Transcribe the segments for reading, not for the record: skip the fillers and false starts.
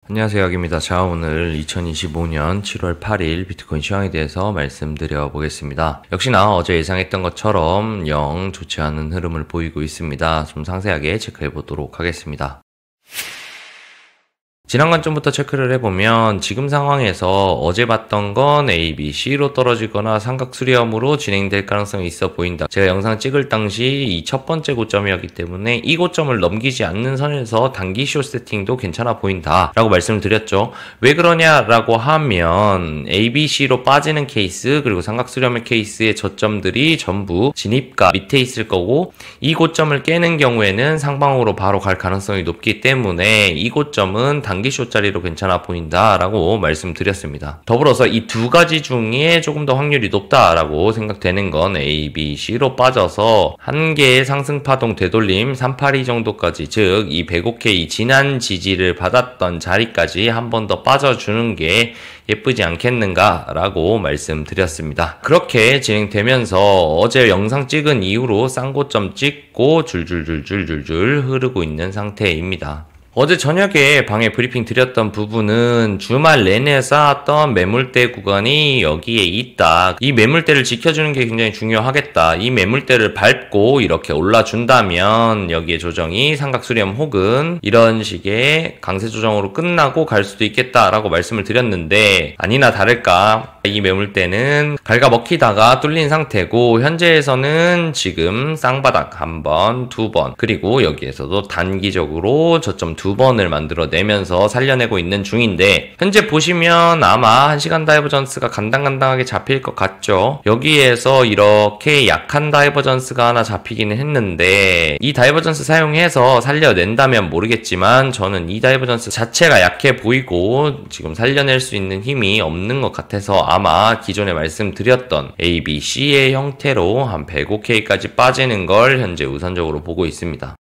안녕하세요, 약입니다. 자, 오늘 2025년 7월 8일 비트코인 시황에 대해서 말씀드려 보겠습니다. 역시나 어제 예상했던 것처럼 영 좋지 않은 흐름을 보이고 있습니다. 좀 상세하게 체크해 보도록 하겠습니다. 지난 관점부터 체크를 해보면 지금 상황에서 어제 봤던 건 A, B, C로 떨어지거나 삼각 수렴으로 진행될 가능성이 있어 보인다. 제가 영상 찍을 당시 이 첫 번째 고점이었기 때문에 이 고점을 넘기지 않는 선에서 단기 숏 세팅도 괜찮아 보인다 라고 말씀을 드렸죠. 왜 그러냐라고 하면 A, B, C로 빠지는 케이스 그리고 삼각 수렴의 케이스의 저점들이 전부 진입가 밑에 있을 거고, 이 고점을 깨는 경우에는 상방으로 바로 갈 가능성이 높기 때문에 이 고점은 단기 숏자리로 괜찮아 보인다라고 말씀드렸습니다. 더불어서 이 두 가지 중에 조금 더 확률이 높다라고 생각되는 건 A, B, C로 빠져서 한 개의 상승 파동 되돌림 382 정도까지, 즉 이 105K 지난 지지를 받았던 자리까지 한 번 더 빠져주는 게 예쁘지 않겠는가라고 말씀드렸습니다. 그렇게 진행되면서 어제 영상 찍은 이후로 쌍고점 찍고 줄줄줄줄줄줄 흐르고 있는 상태입니다. 어제 저녁에 방에 브리핑 드렸던 부분은 주말 내내 쌓았던 매물대 구간이 여기에 있다. 이 매물대를 지켜주는 게 굉장히 중요하겠다. 이 매물대를 밟고 이렇게 올라준다면 여기에 조정이 삼각수렴 혹은 이런 식의 강세 조정으로 끝나고 갈 수도 있겠다라고 말씀을 드렸는데, 아니나 다를까 이 매물대는 갉아먹히다가 뚫린 상태고, 현재에서는 지금 쌍바닥 한 번, 두 번, 그리고 여기에서도 단기적으로 저점 두 번을 만들어내면서 살려내고 있는 중인데, 현재 보시면 아마 1시간 다이버전스가 간당간당하게 잡힐 것 같죠. 여기에서 이렇게 약한 다이버전스가 하나 잡히기는 했는데, 이 다이버전스 사용해서 살려낸다면 모르겠지만 저는 이 다이버전스 자체가 약해 보이고 지금 살려낼 수 있는 힘이 없는 것 같아서 아마 기존에 말씀드렸던 A, B, C의 형태로 한 105K까지 빠지는 걸 현재 우선적으로 보고 있습니다.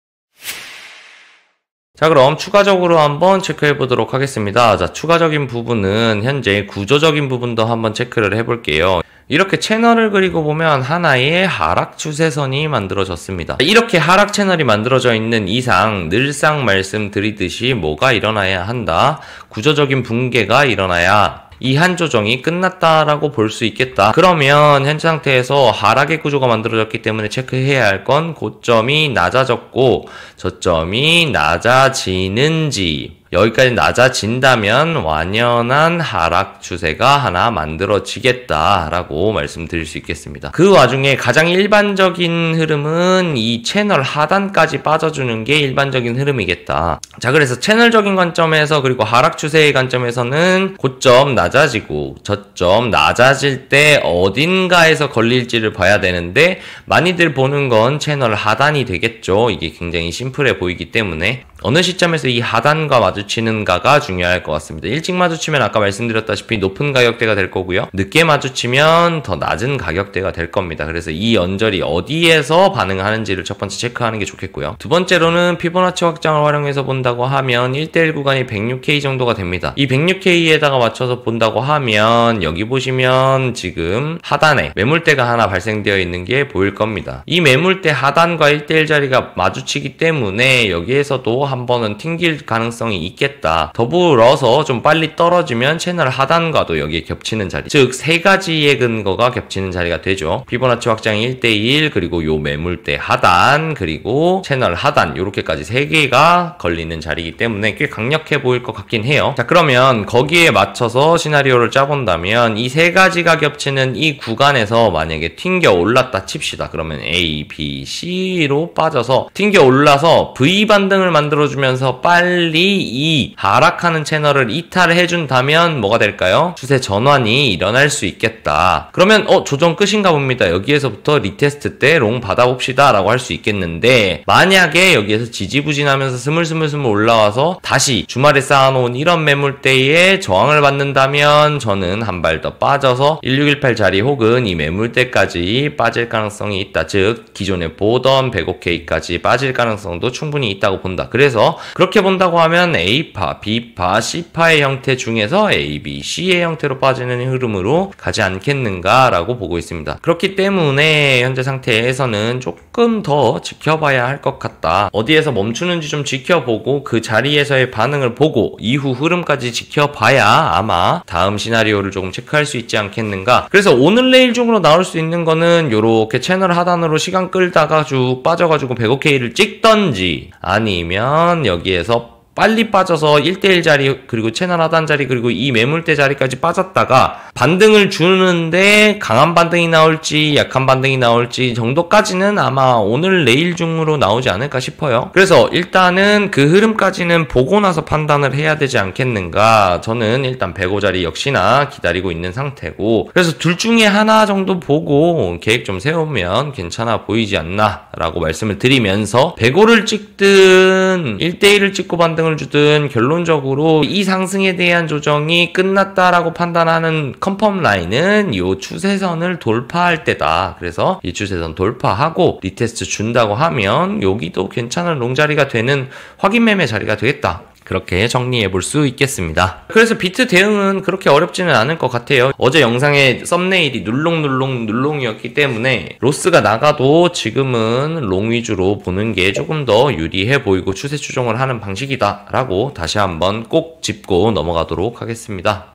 자, 그럼 추가적으로 한번 체크해 보도록 하겠습니다. 자, 추가적인 부분은 현재 구조적인 부분도 한번 체크를 해볼게요. 이렇게 채널을 그리고 보면 하나의 하락 추세선이 만들어졌습니다. 이렇게 하락 채널이 만들어져 있는 이상 늘상 말씀드리듯이 뭐가 일어나야 한다? 구조적인 붕괴가 일어나야 이 한 조정이 끝났다라고 볼 수 있겠다. 그러면 현재 상태에서 하락의 구조가 만들어졌기 때문에 체크해야 할 건 고점이 낮아졌고 저점이 낮아지는지, 여기까지 낮아진다면 완연한 하락 추세가 하나 만들어지겠다라고 말씀드릴 수 있겠습니다. 그 와중에 가장 일반적인 흐름은 이 채널 하단까지 빠져주는 게 일반적인 흐름이겠다. 자, 그래서 채널적인 관점에서 그리고 하락 추세의 관점에서는 고점 낮아지고 저점 낮아질 때 어딘가에서 걸릴지를 봐야 되는데, 많이들 보는 건 채널 하단이 되겠죠. 이게 굉장히 심플해 보이기 때문에 어느 시점에서 이 하단과 마주치는가가 중요할 것 같습니다. 일찍 마주치면 아까 말씀드렸다시피 높은 가격대가 될 거고요. 늦게 마주치면 더 낮은 가격대가 될 겁니다. 그래서 이 언저리 어디에서 반응하는지를 첫 번째 체크하는 게 좋겠고요. 두 번째로는 피보나치 확장을 활용해서 본다고 하면 1대1 구간이 106K 정도가 됩니다. 이 106K에다가 맞춰서 본다고 하면 여기 보시면 지금 하단에 매물대가 하나 발생되어 있는 게 보일 겁니다. 이 매물대 하단과 1대1 자리가 마주치기 때문에 여기에서도 한 번은 튕길 가능성이 있겠다. 더불어서 좀 빨리 떨어지면 채널 하단과도 여기에 겹치는 자리, 즉 세 가지의 근거가 겹치는 자리가 되죠. 피보나치 확장이 1대1 그리고 요 매물대 하단 그리고 채널 하단, 요렇게까지 세 개가 걸리는 자리이기 때문에 꽤 강력해 보일 것 같긴 해요. 자, 그러면 거기에 맞춰서 시나리오를 짜본다면 이 세 가지가 겹치는 이 구간에서 만약에 튕겨 올랐다 칩시다. 그러면 A, B, C로 빠져서 튕겨 올라서 V 반등을 만들어주면서 빨리 이 하락하는 채널을 이탈해준다면 뭐가 될까요? 추세 전환이 일어날 수 있겠다. 그러면 조정 끝인가 봅니다. 여기에서부터 리테스트 때 롱 받아봅시다 라고 할 수 있겠는데, 만약에 여기에서 지지부진하면서 스물스물 올라와서 다시 주말에 쌓아놓은 이런 매물대에 저항을 받는다면 저는 한 발 더 빠져서 1618 자리 혹은 이 매물대까지 빠질 가능성이 있다. 즉 기존에 보던 105K까지 빠질 가능성도 충분히 있다고 본다. 그래서 그래서 그렇게 본다고 하면 A파, B파, C파의 형태 중에서 A, B, C의 형태로 빠지는 흐름으로 가지 않겠는가라고 보고 있습니다. 그렇기 때문에 현재 상태에서는 조금 더 지켜봐야 할 것 같다. 어디에서 멈추는지 좀 지켜보고 그 자리에서의 반응을 보고 이후 흐름까지 지켜봐야 아마 다음 시나리오를 조금 체크할 수 있지 않겠는가. 그래서 오늘 내일 중으로 나올 수 있는 거는 요렇게 채널 하단으로 시간 끌다가 쭉 빠져가지고 105K를 찍던지 아니면 여기에서 빨리 빠져서 1대1 자리 그리고 채널 하단 자리 그리고 이 매물대 자리까지 빠졌다가 반등을 주는데 강한 반등이 나올지 약한 반등이 나올지 정도까지는 아마 오늘 내일 중으로 나오지 않을까 싶어요. 그래서 일단은 그 흐름까지는 보고 나서 판단을 해야 되지 않겠는가. 저는 일단 105 자리 역시나 기다리고 있는 상태고, 그래서 둘 중에 하나 정도 보고 계획 좀 세우면 괜찮아 보이지 않나 라고 말씀을 드리면서 105를 찍든 1대1을 찍고 반등 을 주든 결론적으로 이 상승에 대한 조정이 끝났다라고 판단하는 컨펌 라인은 이 추세선을 돌파할 때다. 그래서 이 추세선 돌파하고 리테스트 준다고 하면 여기도 괜찮은 롱자리가 되는 확인 매매 자리가 되겠다. 그렇게 정리해 볼 수 있겠습니다. 그래서 비트 대응은 그렇게 어렵지는 않을 것 같아요. 어제 영상의 썸네일이 눌롱이었기 때문에 로스가 나가도 지금은 롱 위주로 보는 게 조금 더 유리해 보이고 추세 추종을 하는 방식이다 라고 다시 한번 꼭 짚고 넘어가도록 하겠습니다.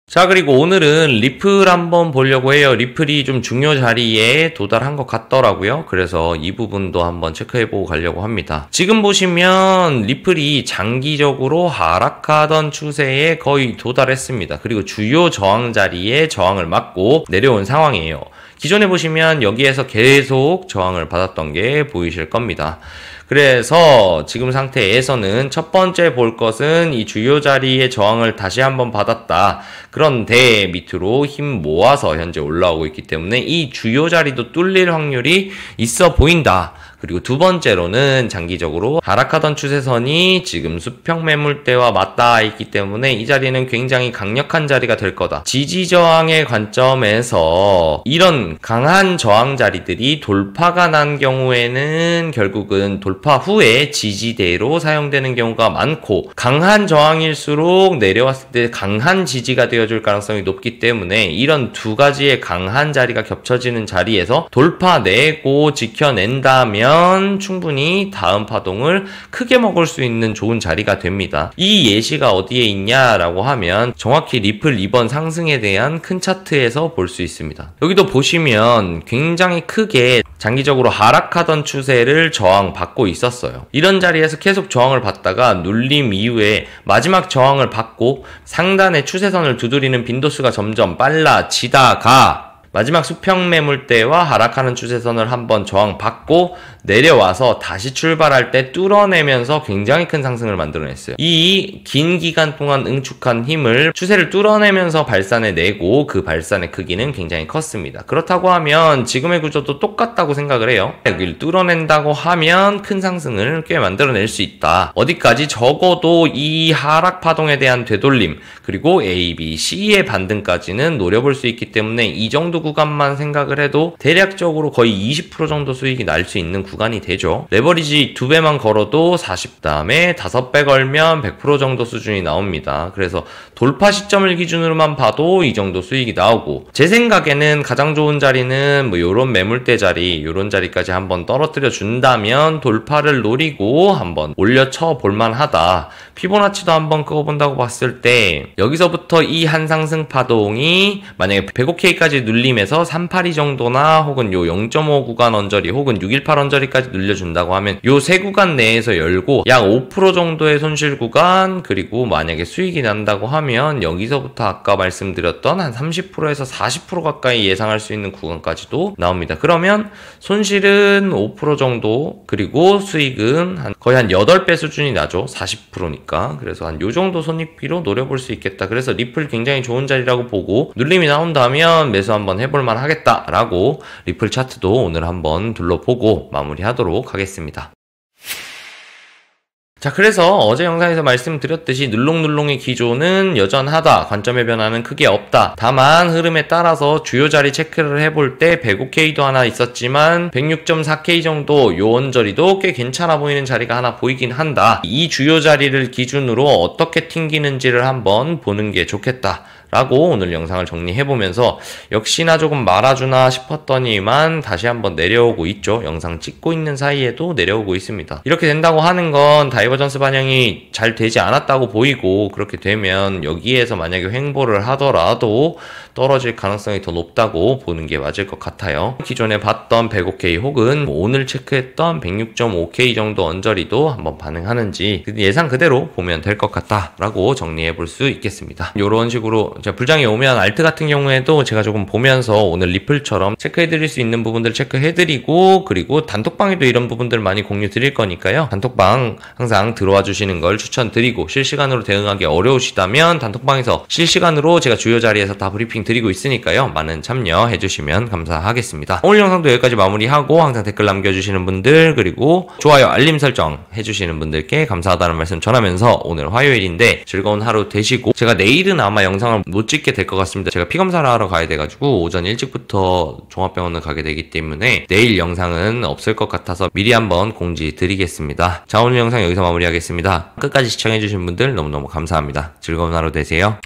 자, 그리고 오늘은 리플 한번 보려고 해요. 리플이 좀 중요 자리에 도달한 것 같더라고요. 그래서 이 부분도 한번 체크해보고 가려고 합니다. 지금 보시면 리플이 장기적으로 하락하던 추세에 거의 도달했습니다. 그리고 주요 저항 자리에 저항을 맞고 내려온 상황이에요. 기존에 보시면 여기에서 계속 저항을 받았던 게 보이실 겁니다. 그래서 지금 상태에서는 첫 번째 볼 것은 이 주요 자리의 저항을 다시 한번 받았다. 그런데 밑으로 힘 모아서 현재 올라오고 있기 때문에 이 주요 자리도 뚫릴 확률이 있어 보인다. 그리고 두 번째로는 장기적으로 하락하던 추세선이 지금 수평 매물대와 맞닿아 있기 때문에 이 자리는 굉장히 강력한 자리가 될 거다. 지지 저항의 관점에서 이런 강한 저항 자리들이 돌파가 난 경우에는 결국은 돌파 후에 지지대로 사용되는 경우가 많고, 강한 저항일수록 내려왔을 때 강한 지지가 되어줄 가능성이 높기 때문에 이런 두 가지의 강한 자리가 겹쳐지는 자리에서 돌파내고 지켜낸다면 충분히 다음 파동을 크게 먹을 수 있는 좋은 자리가 됩니다. 이 예시가 어디에 있냐라고 하면 정확히 리플 이번 상승에 대한 큰 차트에서 볼 수 있습니다. 여기도 보시면 굉장히 크게 장기적으로 하락하던 추세를 저항받고 있었어요. 이런 자리에서 계속 저항을 받다가 눌림 이후에 마지막 저항을 받고 상단의 추세선을 두드리는 빈도수가 점점 빨라지다가 마지막 수평 매물대와 하락하는 추세선을 한번 저항받고 내려와서 다시 출발할 때 뚫어내면서 굉장히 큰 상승을 만들어냈어요. 이 긴 기간 동안 응축한 힘을 추세를 뚫어내면서 발산해내고 그 발산의 크기는 굉장히 컸습니다. 그렇다고 하면 지금의 구조도 똑같다고 생각을 해요. 여기를 뚫어낸다고 하면 큰 상승을 꽤 만들어낼 수 있다. 어디까지? 적어도 이 하락 파동에 대한 되돌림 그리고 A, B, C의 반등까지는 노려볼 수 있기 때문에 이 정도 구간만 생각을 해도 대략적으로 거의 20% 정도 수익이 날 수 있는 구간이 되죠. 레버리지 2배만 걸어도 40, 다음에 5배 걸면 100% 정도 수준이 나옵니다. 그래서 돌파 시점을 기준으로만 봐도 이 정도 수익이 나오고, 제 생각에는 가장 좋은 자리는 뭐 요런 매물대 자리, 요런 자리까지 한번 떨어뜨려 준다면 돌파를 노리고 한번 올려쳐 볼만하다. 피보나치도 한번 그어본다고 봤을 때 여기서부터 이 한 상승 파동이 만약에 105K까지 눌림에서 382 정도나 혹은 요 0.5 구간 언저리 혹은 618 언저리까지 늘려준다고 하면 요 세 구간 내에서 열고 약 5% 정도의 손실 구간, 그리고 만약에 수익이 난다고 하면 여기서부터 아까 말씀드렸던 한 30%에서 40% 가까이 예상할 수 있는 구간까지도 나옵니다. 그러면 손실은 5% 정도, 그리고 수익은 거의 한 8배 수준이 나죠. 40%니까. 그래서 한 요 정도 손익비로 노려볼 수 있겠다. 그래서 리플 굉장히 좋은 자리라고 보고 눌림이 나온다면 매수 한번 해볼만 하겠다라고 리플 차트도 오늘 한번 둘러보고 마무리하도록 하겠습니다. 자, 그래서 어제 영상에서 말씀드렸듯이 눌롱눌롱의 기조는 여전하다. 관점의 변화는 크게 없다. 다만 흐름에 따라서 주요 자리 체크를 해볼 때 105K도 하나 있었지만 106.4K 정도 요 언저리도 꽤 괜찮아 보이는 자리가 하나 보이긴 한다. 이 주요 자리를 기준으로 어떻게 튕기는지를 한번 보는 게 좋겠다 라고 오늘 영상을 정리해보면서 역시나 조금 말아주나 싶었더니만 다시 한번 내려오고 있죠. 영상 찍고 있는 사이에도 내려오고 있습니다. 이렇게 된다고 하는 건 다이버전스 반영이 잘 되지 않았다고 보이고, 그렇게 되면 여기에서 만약에 횡보를 하더라도 떨어질 가능성이 더 높다고 보는 게 맞을 것 같아요. 기존에 봤던 105K 혹은 오늘 체크했던 106.5K 정도 언저리도 한번 반응하는지 예상 그대로 보면 될 것 같다라고 정리해 볼 수 있겠습니다. 이런 식으로 불장이 오면 알트 같은 경우에도 제가 조금 보면서 오늘 리플처럼 체크해 드릴 수 있는 부분들 체크해 드리고, 그리고 단톡방에도 이런 부분들 많이 공유 드릴 거니까요. 단톡방 항상 들어와 주시는 걸 추천드리고, 실시간으로 대응하기 어려우시다면 단톡방에서 실시간으로 제가 주요 자리에서 다 브리핑 드리고 있으니까요. 많은 참여해 주시면 감사하겠습니다. 오늘 영상도 여기까지 마무리하고, 항상 댓글 남겨주시는 분들, 그리고 좋아요 알림 설정 해주시는 분들께 감사하다는 말씀 전하면서 오늘 화요일인데 즐거운 하루 되시고, 제가 내일은 아마 영상을 못 찍게 될 것 같습니다. 제가 피검사를 하러 가야 돼가지고 오전 일찍부터 종합병원을 가게 되기 때문에 내일 영상은 없을 것 같아서 미리 한번 공지 드리겠습니다. 자, 오늘 영상 여기서 마무리하겠습니다. 끝까지 시청해주신 분들 너무너무 감사합니다. 즐거운 하루 되세요.